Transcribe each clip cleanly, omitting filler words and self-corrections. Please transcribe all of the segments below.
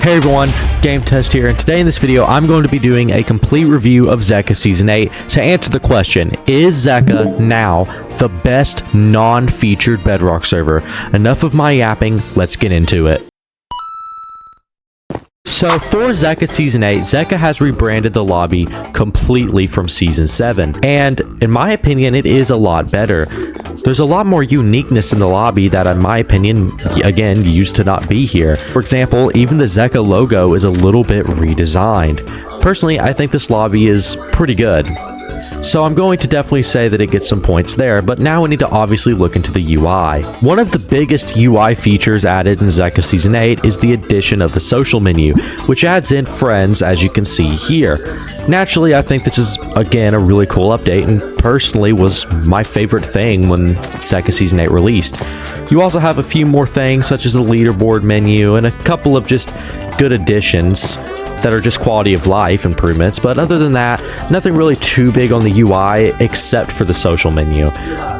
Hey everyone, Game Test here, and today in this video I'm going to be doing a complete review of Zeqa Season 8 to answer the question, is Zeqa now the best non-featured Bedrock server? Enough of my yapping, let's get into it. So for Zeqa Season 8, Zeqa has rebranded the lobby completely from Season 7, and in my opinion it is a lot better. There's a lot more uniqueness in the lobby that, in my opinion, again, used to not be here. For example, even the Zeqa logo is a little bit redesigned. Personally, I think this lobby is pretty good. So I'm going to definitely say that it gets some points there, but now we need to obviously look into the UI. One of the biggest UI features added in Zeqa Season 8 is the addition of the social menu, which adds in friends, as you can see here. Naturally, I think this is, again, a really cool update, and personally was my favorite thing when Zeqa Season 8 released. You also have a few more things, such as the leaderboard menu, and a couple of just good additions that are just quality of life improvements, but other than that, nothing really too big on the UI except for the social menu.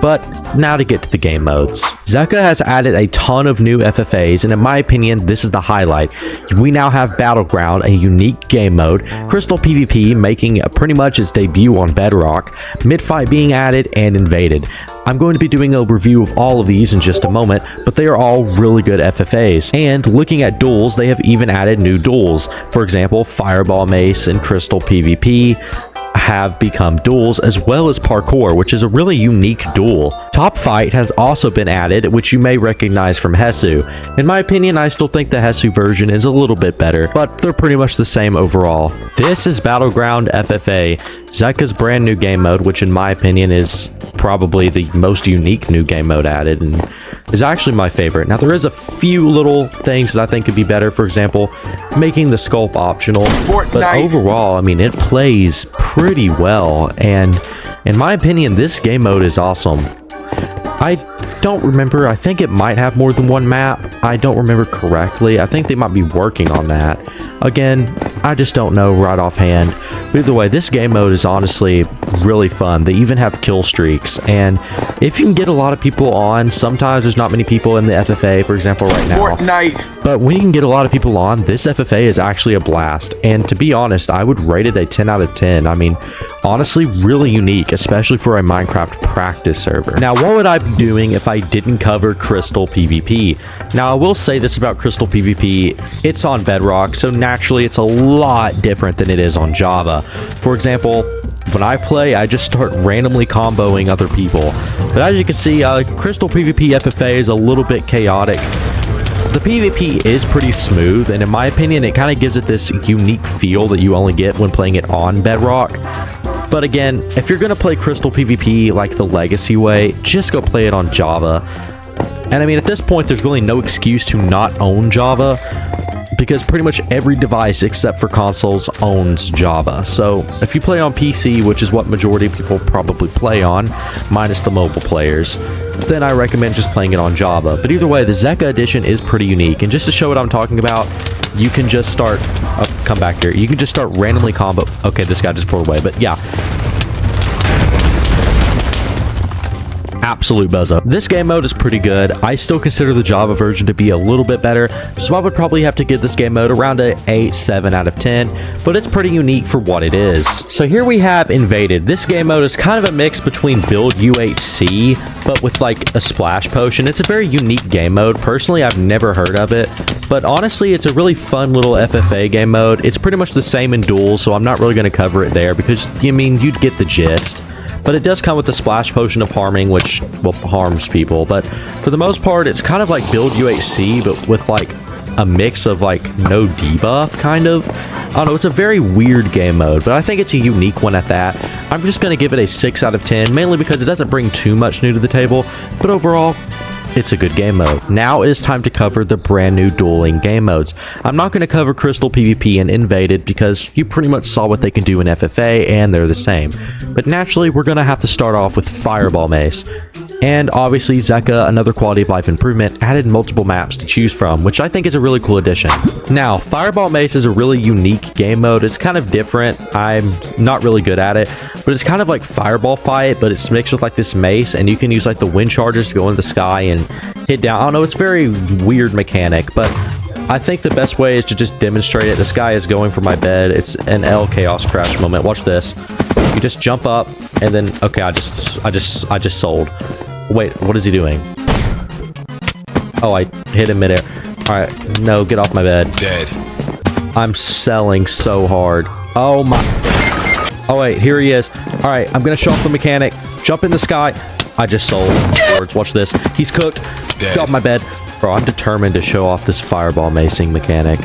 But now to get to the game modes. Zeqa has added a ton of new FFAs, and in my opinion, this is the highlight. We now have Battleground, a unique game mode, Crystal PvP making pretty much its debut on Bedrock, Mid-Fight being added, and Invaded. I'm going to be doing a review of all of these in just a moment, but they are all really good FFAs. And looking at duels, they have even added new duels. For example, Fireball Mace and Crystal PvP have become duels, as well as parkour, which is a really unique duel. Top Fight has also been added, which you may recognize from Hesu. In my opinion, I still think the Hesu version is a little bit better, but they're pretty much the same overall. This is Battleground FFA, Zeqa's brand new game mode, which in my opinion is probably the most unique new game mode added, and is actually my favorite. Now, there is a few little things that I think could be better. For example, making the sculpt optional, but overall, I mean, it plays pretty well, and in my opinion, this game mode is awesome. I don't remember, I think it might have more than one map. I don't remember correctly. I think they might be working on that. Again, I just don't know right offhand. But either way, this game mode is honestly really fun. They even have kill streaks, and if you can get a lot of people on, sometimes there's not many people in the FFA, for example, right now. But when you can get a lot of people on, this FFA is actually a blast. And to be honest, I would rate it a 10 out of 10. I mean, honestly, really unique, especially for a Minecraft practice server. Now, what would I be doing if I didn't cover Crystal PvP? Now, I will say this about Crystal PvP. It's on Bedrock, so naturally, it's a lot different than it is on Java. For example, when I play, I just start randomly comboing other people. But as you can see, Crystal PvP FFA is a little bit chaotic. The PvP is pretty smooth, and in my opinion, it kind of gives it this unique feel that you only get when playing it on Bedrock. But again, if you're going to play Crystal PvP like the legacy way, just go play it on Java. And I mean, at this point, there's really no excuse to not own Java, because pretty much every device except for consoles owns Java. So if you play on PC, which is what majority of people probably play on, minus the mobile players, then I recommend just playing it on Java. But either way, the Zeqa edition is pretty unique. And just to show what I'm talking about, you can just start, come back here, you can just start randomly combo. Okay, this guy just pulled away, but yeah. Absolute buzz-up. This game mode is pretty good. I still consider the Java version to be a little bit better, so I would probably have to give this game mode around a 8-7 out of 10, but it's pretty unique for what it is. So here we have Invaded. This game mode is kind of a mix between Build UHC, but with like a splash potion. It's a very unique game mode. Personally, I've never heard of it, but honestly, it's a really fun little FFA game mode. It's pretty much the same in Duel, so I'm not really going to cover it there because, I mean, you'd get the gist. But it does come with the splash potion of harming, which, well, harms people. But for the most part, it's kind of like Build UHC, but with like a mix of like no debuff, kind of. I don't know, it's a very weird game mode, but I think it's a unique one at that. I'm just going to give it a 6 out of 10, mainly because it doesn't bring too much new to the table, but overall, it's a good game mode. Now it is time to cover the brand new dueling game modes. I'm not going to cover Crystal PvP and Invaded because you pretty much saw what they can do in FFA and they're the same. But naturally, we're going to have to start off with Fireball Mace. And obviously, Zeqa, another quality of life improvement, added multiple maps to choose from, which I think is a really cool addition. Now, Fireball Mace is a really unique game mode. It's kind of different. I'm not really good at it, but it's kind of like Fireball Fight, but it's mixed with like this mace, and you can use like the wind chargers to go in the sky and hit down. I don't know, it's very weird mechanic, but I think the best way is to just demonstrate it. This guy is going for my bed. It's an L chaos crash moment. Watch this. You just jump up and then, okay, I just sold. Wait, what is he doing? Oh, I hit him midair. All right, no, get off my bed. Dead. I'm selling so hard. Oh my. Oh wait, here he is. All right, I'm gonna show off the mechanic. Jump in the sky. I just sold. Watch this. He's cooked. Dead. Get off my bed. Bro, I'm determined to show off this fireball macing mechanic.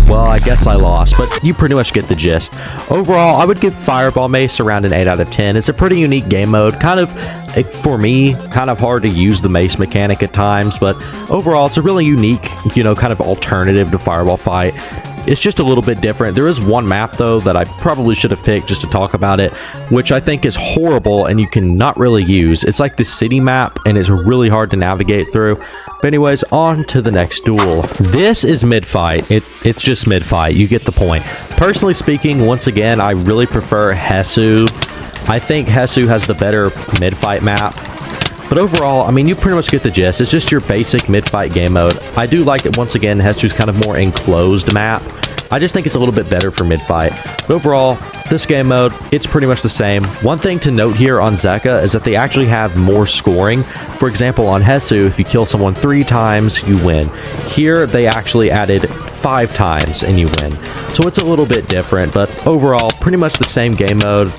Well, I guess I lost, but you pretty much get the gist. Overall, I would give Fireball Mace around an 8 out of 10. It's a pretty unique game mode. Kind of, for me, kind of hard to use the mace mechanic at times, but overall, it's a really unique, kind of alternative to Fireball Fight. It's just a little bit different. There is one map, though, that I probably should have picked just to talk about it, which I think is horrible and you cannot really use. It's like the city map, and it's really hard to navigate through. But anyways, on to the next duel. This is mid-fight. It's just mid-fight. You get the point. Personally speaking, once again, I really prefer Hesu. I think Hesu has the better mid-fight map. But overall, I mean, you pretty much get the gist. It's just your basic mid-fight game mode. I do like it, once again, Hesu's kind of more enclosed map. I just think it's a little bit better for mid-fight. But overall, this game mode, it's pretty much the same. One thing to note here on Zeqa is that they actually have more scoring. For example, on Hesu, if you kill someone 3 times, you win. Here, they actually added 5 times and you win. So it's a little bit different, but overall, pretty much the same game mode.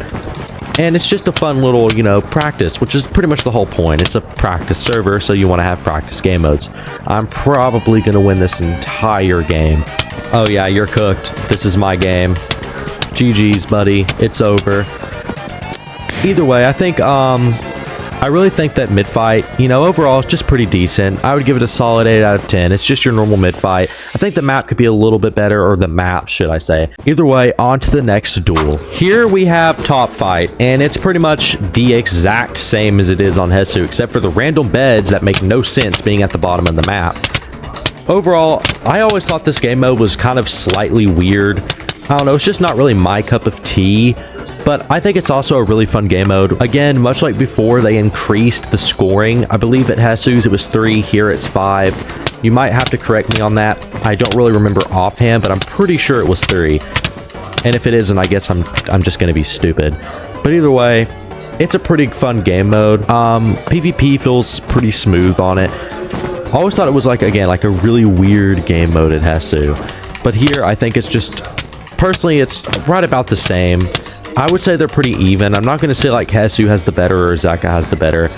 And it's just a fun little, practice, which is pretty much the whole point. It's a practice server, so you want to have practice game modes. I'm probably going to win this entire game. Oh yeah, you're cooked. This is my game. GG's, buddy. It's over. Either way, I think, I really think that mid-fight, overall, it's just pretty decent. I would give it a solid 8 out of 10. It's just your normal mid-fight. I think the map could be a little bit better, or the map, should I say. Either way, on to the next duel. Here we have Top Fight, and it's pretty much the exact same as it is on Hesu, except for the random beds that make no sense being at the bottom of the map. Overall, I always thought this game mode was kind of slightly weird. I don't know, it's just not really my cup of tea. But I think it's also a really fun game mode. Again, much like before, they increased the scoring. I believe at Hesu's it was 3, here it's 5. You might have to correct me on that. I don't really remember offhand, but I'm pretty sure it was 3. And if it isn't, I guess I'm just going to be stupid. But either way, it's a pretty fun game mode. PvP feels pretty smooth on it. I always thought it was like a really weird game mode at Hesu. But here, I think it's just, personally, it's right about the same. I would say they're pretty even. I'm not going to say like Hesu has the better or Zeqa has the better.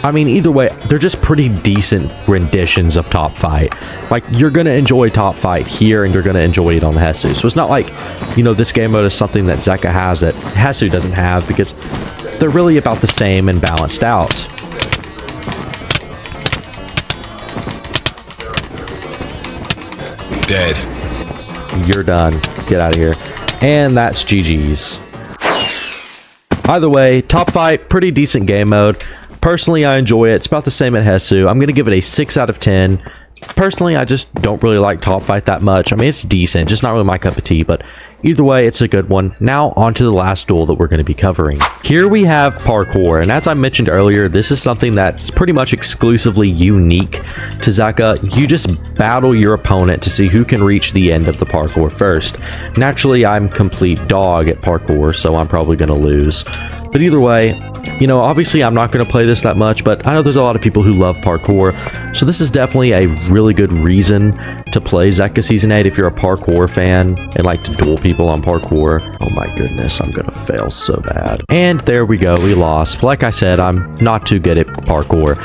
I mean, either way, they're just pretty decent renditions of Top Fight. Like, you're going to enjoy Top Fight here and you're going to enjoy it on Hesu. So it's not like, this game mode is something that Zeqa has that Hesu doesn't have, because they're really about the same and balanced out. Dead. You're done. Get out of here. And that's GG's. Either way, Top Fight, pretty decent game mode. Personally, I enjoy it. It's about the same at Hesu. I'm going to give it a 6 out of 10. Personally, I just don't really like Top Fight that much. I mean, it's decent, just not really my cup of tea, but either way, it's a good one. Now, on to the last duel that we're going to be covering. Here we have parkour, and as I mentioned earlier, this is something that's pretty much exclusively unique to Zeqa. You just battle your opponent to see who can reach the end of the parkour first. Naturally, I'm complete dog at parkour, so I'm probably going to lose. But either way, obviously I'm not going to play this that much, but I know there's a lot of people who love parkour, so this is definitely a really good reason to play Zeqa Season 8 if you're a parkour fan and like to duel people on parkour. Oh my goodness, I'm going to fail so bad. And there we go, we lost. Like I said, I'm not too good at parkour.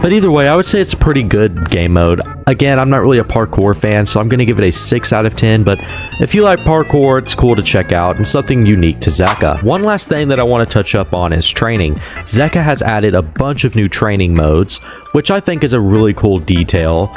But either way, I would say it's a pretty good game mode. Again, I'm not really a parkour fan, so I'm going to give it a 6 out of 10, but if you like parkour, it's cool to check out and something unique to Zeqa. One last thing that I want to touch up on is training. Zeqa has added a bunch of new training modes, which I think is a really cool detail.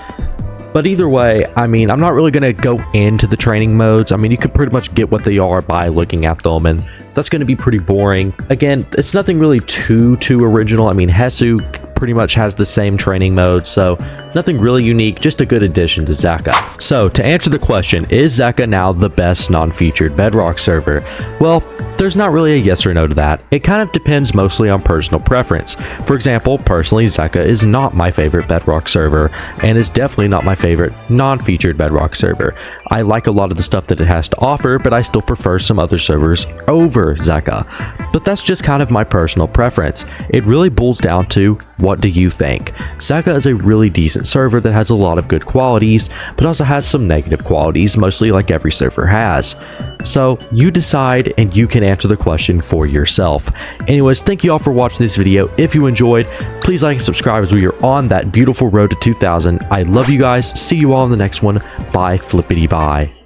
But either way, I mean, I'm not really going to go into the training modes. I mean, you can pretty much get what they are by looking at them, and that's going to be pretty boring. Again, it's nothing really too original. I mean, Hesu pretty much has the same training mode, so nothing really unique, just a good addition to Zeqa. So, to answer the question, is Zeqa now the best non-featured Bedrock server? Well, there's not really a yes or no to that. It kind of depends mostly on personal preference. For example, personally, Zeqa is not my favorite Bedrock server, and is definitely not my favorite non-featured Bedrock server. I like a lot of the stuff that it has to offer, but I still prefer some other servers over Zeqa. But that's just kind of my personal preference. It really boils down to, what do you think? Zeqa is a really decent server that has a lot of good qualities, but also has some negative qualities, mostly like every server has. So you decide, and you can answer the question for yourself. Anyways, thank you all for watching this video. If you enjoyed, please like and subscribe as we are on that beautiful road to 2,000. I love you guys. See you all in the next one. Bye, flippity bye.